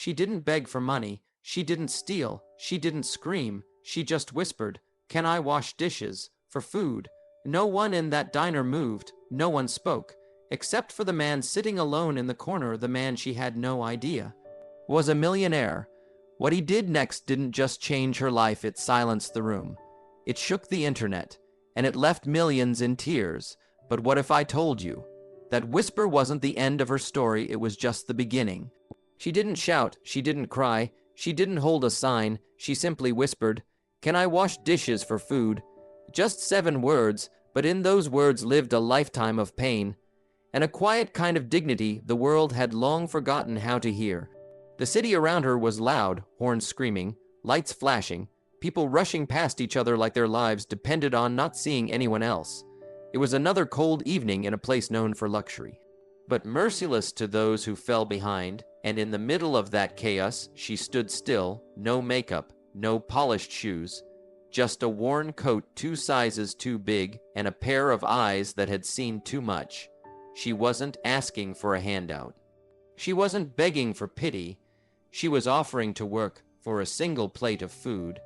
She didn't beg for money. She didn't steal. She didn't scream. She just whispered, "Can I wash dishes? For food?" No one in that diner moved. No one spoke, except for the man sitting alone in the corner. The man she had no idea was a millionaire. What he did next didn't just change her life, it silenced the room. It shook the internet, and it left millions in tears. But what if I told you? That whisper wasn't the end of her story, it was just the beginning. She didn't shout, she didn't cry, she didn't hold a sign, she simply whispered, "Can I wash dishes for food?" Just 7 words, but in those words lived a lifetime of pain, and a quiet kind of dignity the world had long forgotten how to hear. The city around her was loud, horns screaming, lights flashing, people rushing past each other like their lives depended on not seeing anyone else. It was another cold evening in a place known for luxury, but merciless to those who fell behind, and in the middle of that chaos, she stood still, no makeup, no polished shoes, just a worn coat 2 sizes too big and a pair of eyes that had seen too much. She wasn't asking for a handout. She wasn't begging for pity. She was offering to work for a single plate of food.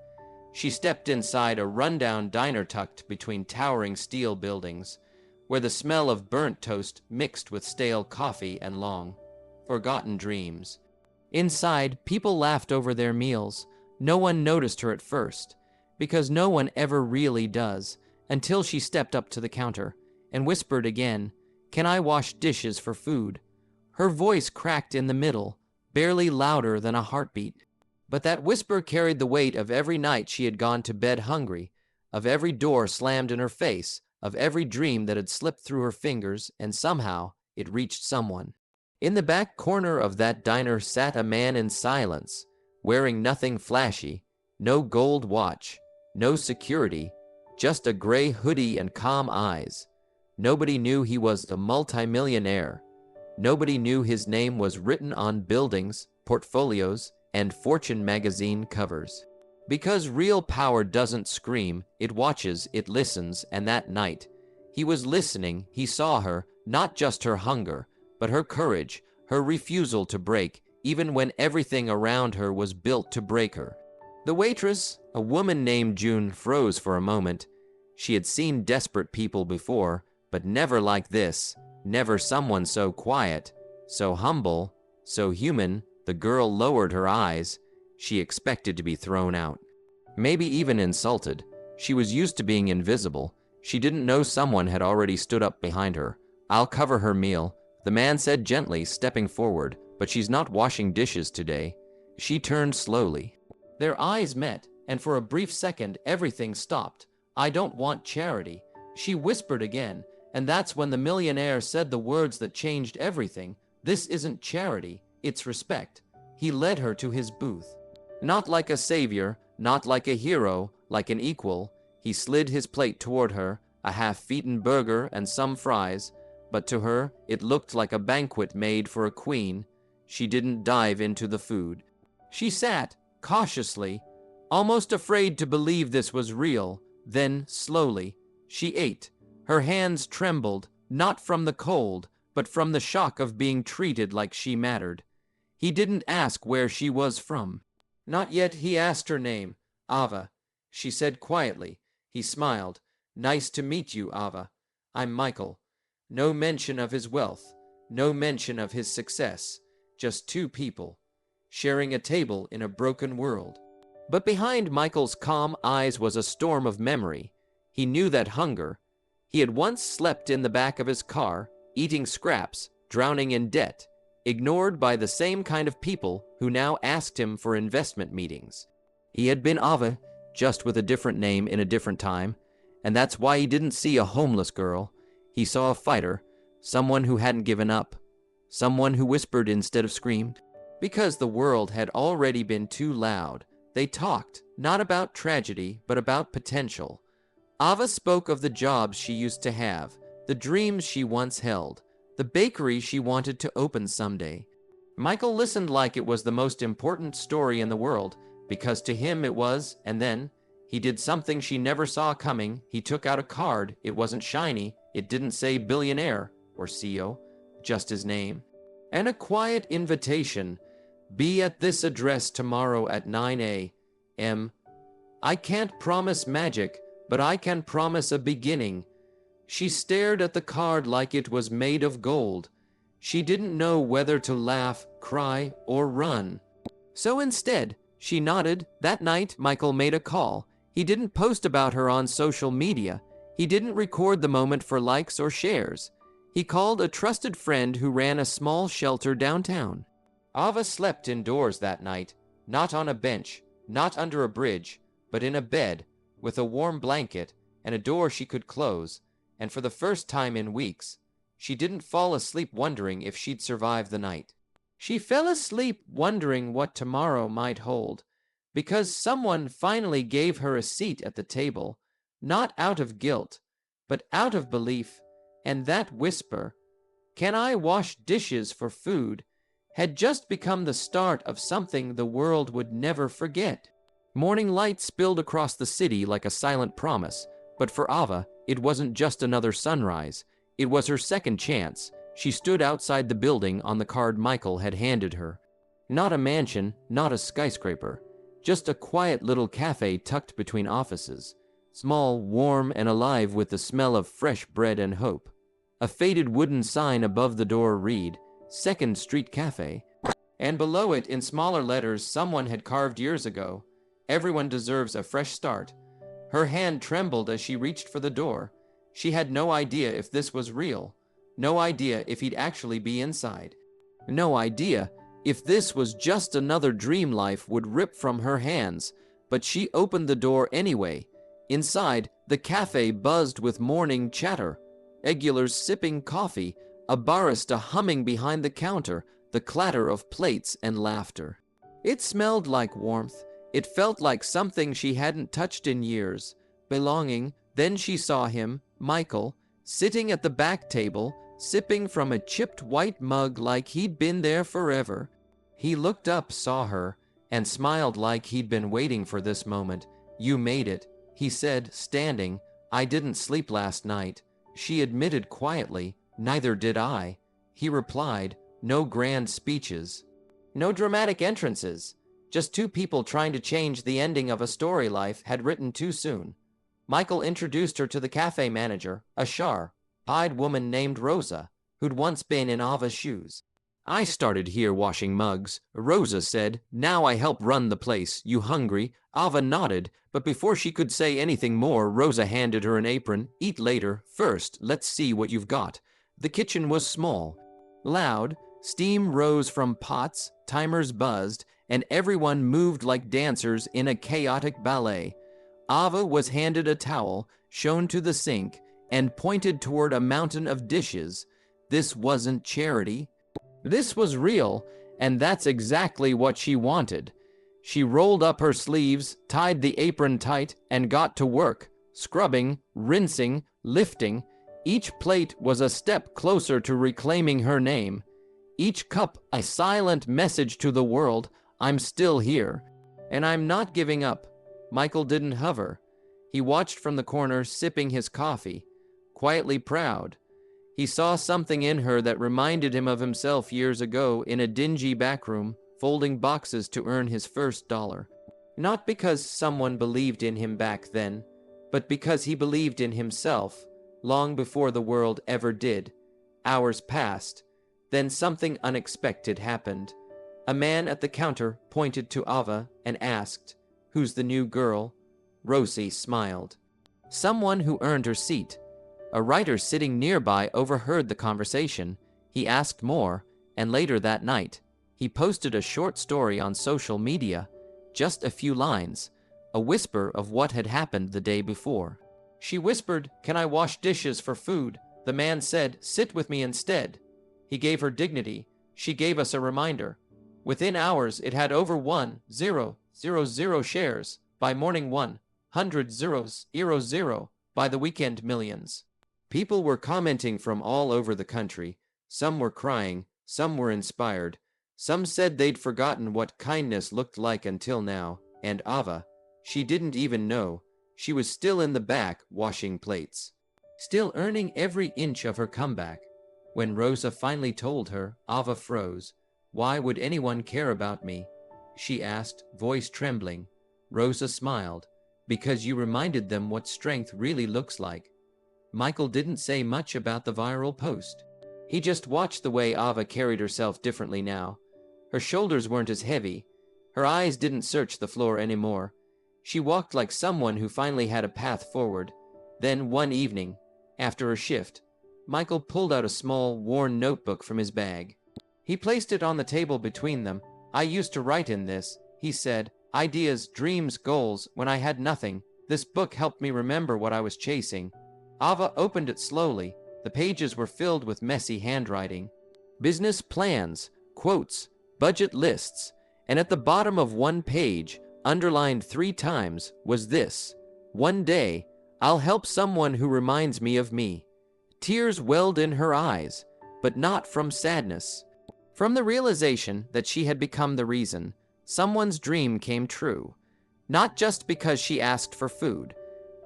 She stepped inside a rundown diner tucked between towering steel buildings, where the smell of burnt toast mixed with stale coffee and long, forgotten dreams. Inside, people laughed over their meals. No one noticed her at first, because no one ever really does, until she stepped up to the counter and whispered again, "Can I wash dishes for food?" Her voice cracked in the middle, barely louder than a heartbeat. But that whisper carried the weight of every night she had gone to bed hungry, of every door slammed in her face, of every dream that had slipped through her fingers, and somehow it reached someone. In the back corner of that diner sat a man in silence, wearing nothing flashy, no gold watch, no security, just a gray hoodie and calm eyes. Nobody knew he was a multimillionaire. Nobody knew his name was written on buildings, portfolios, and Fortune magazine covers. Because real power doesn't scream, it watches, it listens, and that night, he was listening. He saw her, not just her hunger, but her courage, her refusal to break, even when everything around her was built to break her. The waitress, a woman named June, froze for a moment. She had seen desperate people before, but never like this, never someone so quiet, so humble, so human. The girl lowered her eyes. She expected to be thrown out, maybe even insulted. She was used to being invisible. She didn't know someone had already stood up behind her. "I'll cover her meal," the man said gently, stepping forward, "but she's not washing dishes today." She turned slowly. Their eyes met, and for a brief second, everything stopped. "I don't want charity," she whispered again, and that's when the millionaire said the words that changed everything. "This isn't charity, it's respect." He led her to his booth. Not like a savior, not like a hero, like an equal. He slid his plate toward her, a half-eaten burger and some fries, but to her, it looked like a banquet made for a queen. She didn't dive into the food. She sat, cautiously, almost afraid to believe this was real. Then, slowly, she ate. Her hands trembled, not from the cold, but from the shock of being treated like she mattered. He didn't ask where she was from. Not yet. He asked her name. "Ava," she said quietly. He smiled. "Nice to meet you, Ava. I'm Michael." No mention of his wealth, no mention of his success, just 2 people, sharing a table in a broken world. But behind Michael's calm eyes was a storm of memory. He knew that hunger. He had once slept in the back of his car, eating scraps, drowning in debt, ignored by the same kind of people who now asked him for investment meetings. He had been Ava, just with a different name in a different time, and that's why he didn't see a homeless girl. He saw a fighter, someone who hadn't given up, someone who whispered instead of screamed. Because the world had already been too loud, they talked, not about tragedy, but about potential. Ava spoke of the jobs she used to have, the dreams she once held, the bakery she wanted to open someday. Michael listened like it was the most important story in the world, because to him it was, and then he did something she never saw coming. He took out a card. It wasn't shiny. It didn't say billionaire or CEO, just his name. And a quiet invitation. Be at this address tomorrow at 9 a.m. I can't promise magic, but I can promise a beginning. She stared at the card like it was made of gold. She didn't know whether to laugh, cry, or run. So instead, she nodded. That night, Michael made a call. He didn't post about her on social media. He didn't record the moment for likes or shares. He called a trusted friend who ran a small shelter downtown. Ava slept indoors that night, not on a bench, not under a bridge, but in a bed, with a warm blanket and a door she could close, and for the first time in weeks, she didn't fall asleep wondering if she'd survive the night. She fell asleep wondering what tomorrow might hold, because someone finally gave her a seat at the table, not out of guilt, but out of belief, and that whisper, "Can I wash dishes for food?" had just become the start of something the world would never forget. Morning light spilled across the city like a silent promise, but for Ava, it wasn't just another sunrise. It was her second chance. She stood outside the building on the card Michael had handed her. Not a mansion, not a skyscraper, just a quiet little cafe tucked between offices. Small, warm, and alive with the smell of fresh bread and hope. A faded wooden sign above the door read, "Second Street Cafe." And below it, in smaller letters someone had carved years ago, "Everyone deserves a fresh start." Her hand trembled as she reached for the door. She had no idea if this was real. No idea if he'd actually be inside. No idea if this was just another dream life would rip from her hands. But she opened the door anyway. Inside, the cafe buzzed with morning chatter. Regulars sipping coffee, a barista humming behind the counter, the clatter of plates and laughter. It smelled like warmth. It felt like something she hadn't touched in years. Belonging. Then she saw him, Michael, sitting at the back table, sipping from a chipped white mug like he'd been there forever. He looked up, saw her, and smiled like he'd been waiting for this moment. "You made it," he said, standing. "I didn't sleep last night." She admitted quietly, "Neither did I." He replied, "No grand speeches. No dramatic entrances. Just two people trying to change the ending of a story life had written too soon." Michael introduced her to the cafe manager, a sharp-eyed woman named Rosa, who'd once been in Ava's shoes. "I started here washing mugs," Rosa said. "Now I help run the place. You hungry?" Ava nodded, but before she could say anything more, Rosa handed her an apron. "Eat later. First, let's see what you've got." The kitchen was small, loud. Steam rose from pots, timers buzzed, and everyone moved like dancers in a chaotic ballet. Ava was handed a towel, shown to the sink, and pointed toward a mountain of dishes. This wasn't charity. This was real, and that's exactly what she wanted. She rolled up her sleeves, tied the apron tight, and got to work, scrubbing, rinsing, lifting. Each plate was a step closer to reclaiming her name. Each cup a silent message to the world, "I'm still here, and I'm not giving up." Michael didn't hover. He watched from the corner, sipping his coffee, quietly proud. He saw something in her that reminded him of himself years ago in a dingy backroom, folding boxes to earn his first dollar. Not because someone believed in him back then, but because he believed in himself, long before the world ever did. Hours passed. Then something unexpected happened. A man at the counter pointed to Ava and asked, "Who's the new girl?" Rosie smiled. Someone who earned her seat. A writer sitting nearby overheard the conversation. He asked more, and later that night, he posted a short story on social media, just a few lines, a whisper of what had happened the day before. She whispered, "Can I wash dishes for food?" The man said, "Sit with me instead." He gave her dignity. She gave us a reminder. Within hours, it had over 1,000 shares. By morning 100,000. By the weekend, millions. People were commenting from all over the country. Some were crying, some were inspired. Some said they'd forgotten what kindness looked like until now. And Ava, she didn't even know. She was still in the back, washing plates. Still earning every inch of her comeback. When Rosa finally told her, Ava froze. Why would anyone care about me? She asked, voice trembling. Rosa smiled. Because you reminded them what strength really looks like. Michael didn't say much about the viral post. He just watched the way Ava carried herself differently now. Her shoulders weren't as heavy. Her eyes didn't search the floor anymore. She walked like someone who finally had a path forward. Then one evening, after a shift, Michael pulled out a small, worn notebook from his bag. He placed it on the table between them. I used to write in this, he said. Ideas, dreams, goals, when I had nothing. This book helped me remember what I was chasing. Ava opened it slowly. The pages were filled with messy handwriting. Business plans, quotes, budget lists, and at the bottom of one page, underlined 3 times, was this: one day, I'll help someone who reminds me of me. Tears welled in her eyes, but not from sadness. From the realization that she had become the reason someone's dream came true, not just because she asked for food,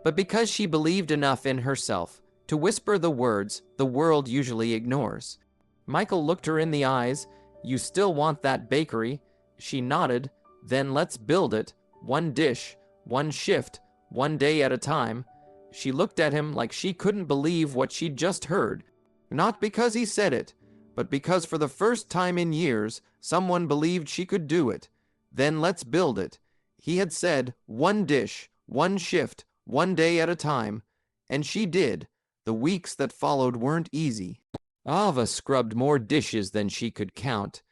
but because she believed enough in herself to whisper the words the world usually ignores. Michael looked her in the eyes. You still want that bakery? She nodded. Then let's build it. One dish, one shift, one day at a time. She looked at him like she couldn't believe what she'd just heard. Not because he said it, but because for the first time in years, someone believed she could do it. Then let's build it. He had said, one dish, one shift, one day at a time. And she did. The weeks that followed weren't easy. Ava scrubbed more dishes than she could count.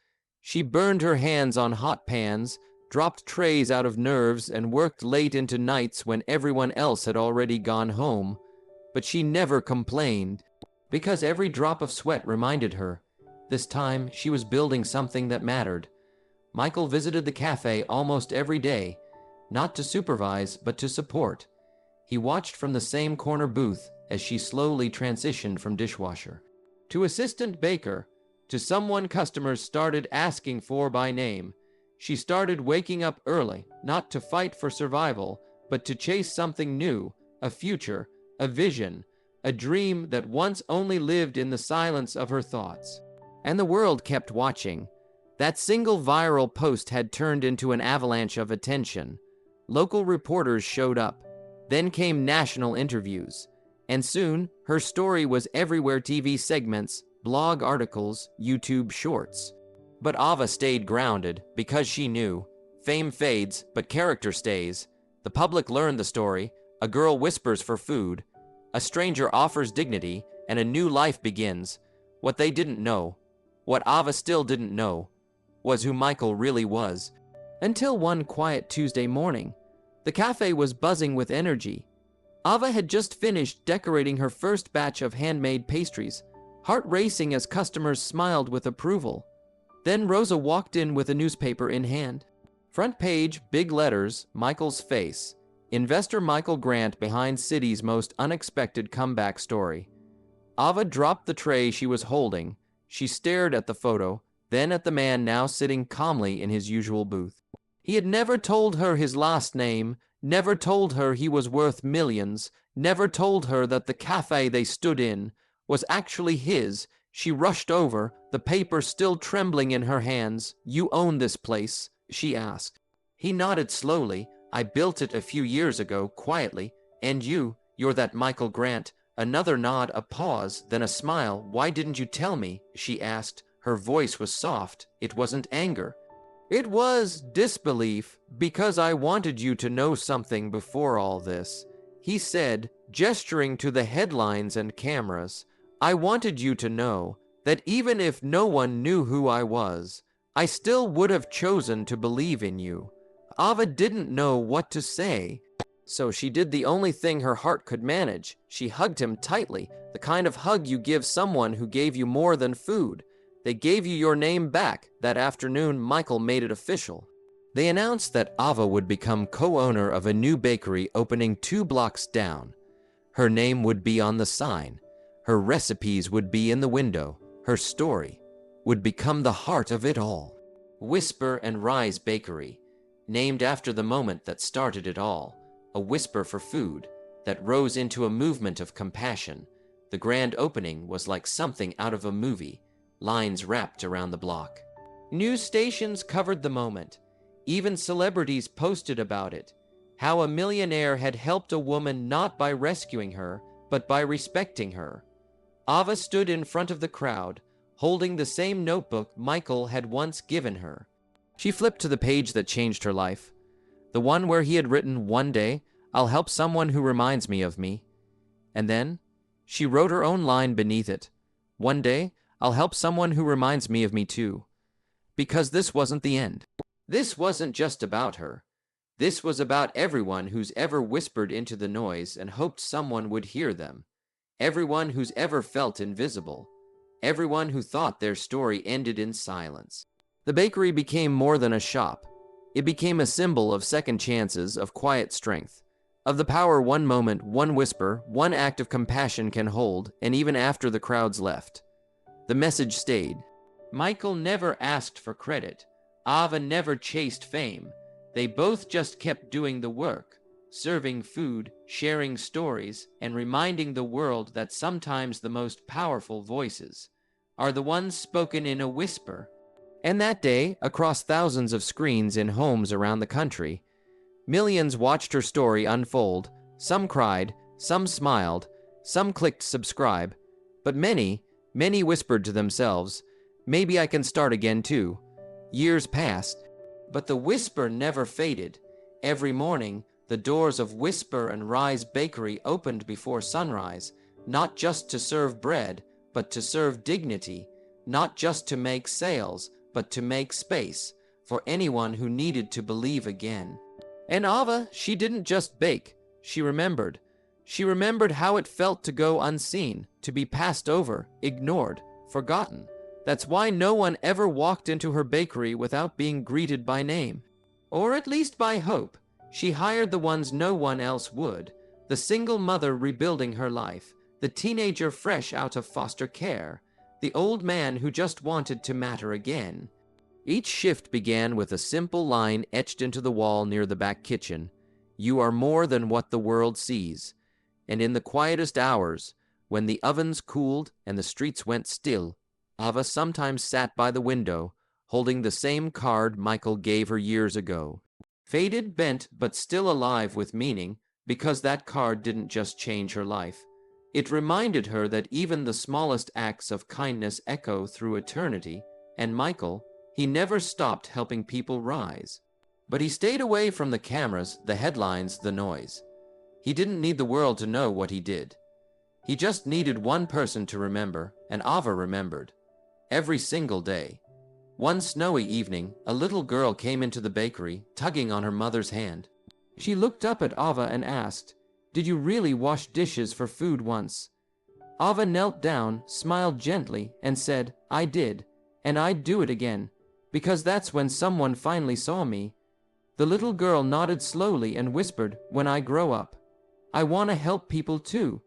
She burned her hands on hot pans, dropped trays out of nerves, and worked late into nights when everyone else had already gone home. But she never complained, because every drop of sweat reminded her. This time, she was building something that mattered. Michael visited the cafe almost every day, not to supervise, but to support. He watched from the same corner booth as she slowly transitioned from dishwasher to assistant baker, to someone customers started asking for by name. She started waking up early, not to fight for survival, but to chase something new, a future, a vision, a dream that once only lived in the silence of her thoughts. And the world kept watching. That single viral post had turned into an avalanche of attention. Local reporters showed up. Then came national interviews. And soon, her story was everywhere: TV segments, blog articles, YouTube shorts. But Ava stayed grounded because she knew. Fame fades, but character stays. The public learned the story. A girl whispers for food. A stranger offers dignity, and a new life begins. What they didn't know, what Ava still didn't know, was who Michael really was. Until one quiet Tuesday morning, the cafe was buzzing with energy. Ava had just finished decorating her first batch of handmade pastries, heart racing as customers smiled with approval. Then Rosa walked in with a newspaper in hand. Front page, big letters, Michael's face. Investor Michael Grant behind City's most unexpected comeback story. Ava dropped the tray she was holding. She stared at the photo, then at the man now sitting calmly in his usual booth. He had never told her his last name, never told her he was worth millions, never told her that the cafe they stood in was actually his. She rushed over, the paper still trembling in her hands. You own this place? She asked. He nodded slowly. I built it a few years ago, quietly. And you're that Michael Grant. Another nod, a pause, then a smile. Why didn't you tell me? She asked. Her voice was soft. It wasn't anger. It was disbelief, because I wanted you to know something before all this. He said, gesturing to the headlines and cameras. I wanted you to know that even if no one knew who I was, I still would have chosen to believe in you. Ava didn't know what to say, so she did the only thing her heart could manage. She hugged him tightly, the kind of hug you give someone who gave you more than food. They gave you your name back. That afternoon, Michael made it official. They announced that Ava would become co-owner of a new bakery opening 2 blocks down. Her name would be on the sign. Her recipes would be in the window. Her story would become the heart of it all. Whisper and Rise Bakery, named after the moment that started it all. A whisper for food that rose into a movement of compassion. The grand opening was like something out of a movie. Lines wrapped around the block. News stations covered the moment. Even celebrities posted about it. How a millionaire had helped a woman not by rescuing her, but by respecting her. Ava stood in front of the crowd, holding the same notebook Michael had once given her. She flipped to the page that changed her life. The one where he had written, "One day, I'll help someone who reminds me of me." And then, she wrote her own line beneath it. "One day, I'll help someone who reminds me of me too." Because this wasn't the end. This wasn't just about her. This was about everyone who's ever whispered into the noise and hoped someone would hear them. Everyone who's ever felt invisible. Everyone who thought their story ended in silence. The bakery became more than a shop. It became a symbol of second chances, of quiet strength, of the power one moment, one whisper, one act of compassion can hold, and even after the crowds left. The message stayed. Michael never asked for credit. Ava never chased fame. They both just kept doing the work, serving food, sharing stories, and reminding the world that sometimes the most powerful voices are the ones spoken in a whisper. And that day, across thousands of screens in homes around the country, millions watched her story unfold. Some cried, some smiled, some clicked subscribe, but many whispered to themselves, "Maybe I can start again too." Years passed, but the whisper never faded. Every morning, the doors of Whisper and Rise Bakery opened before sunrise, not just to serve bread, but to serve dignity, not just to make sales, but to make space for anyone who needed to believe again. And Ava, she didn't just bake, she remembered. She remembered how it felt to go unseen, to be passed over, ignored, forgotten. That's why no one ever walked into her bakery without being greeted by name. Or at least by hope. She hired the ones no one else would. The single mother rebuilding her life. The teenager fresh out of foster care. The old man who just wanted to matter again. Each shift began with a simple line etched into the wall near the back kitchen. "You are more than what the world sees." And in the quietest hours, when the ovens cooled and the streets went still, Ava sometimes sat by the window, holding the same card Michael gave her years ago. Faded, bent, but still alive with meaning, because that card didn't just change her life. It reminded her that even the smallest acts of kindness echo through eternity, and Michael, he never stopped helping people rise. But he stayed away from the cameras, the headlines, the noise. He didn't need the world to know what he did. He just needed one person to remember, and Ava remembered. Every single day. One snowy evening, a little girl came into the bakery, tugging on her mother's hand. She looked up at Ava and asked, "Did you really wash dishes for food once?" Ava knelt down, smiled gently, and said, "I did, and I'd do it again, because that's when someone finally saw me." The little girl nodded slowly and whispered, "When I grow up, I want to help people too."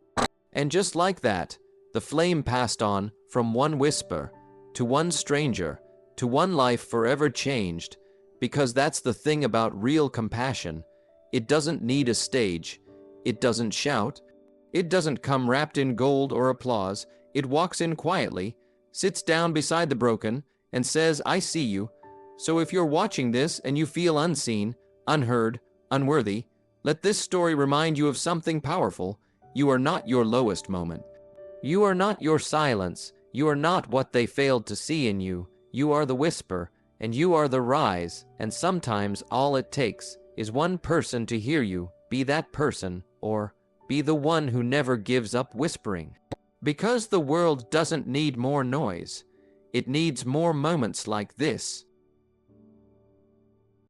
And just like that, the flame passed on from one whisper to one stranger, to one life forever changed, because that's the thing about real compassion. It doesn't need a stage. It doesn't shout. It doesn't come wrapped in gold or applause. It walks in quietly, sits down beside the broken, and says, "I see you." So if you're watching this and you feel unseen, unheard, unworthy, let this story remind you of something powerful. You are not your lowest moment. You are not your silence. You are not what they failed to see in you. You are the whisper, and you are the rise, and sometimes all it takes is one person to hear you, be that person, or be the one who never gives up whispering. Because the world doesn't need more noise. It needs more moments like this.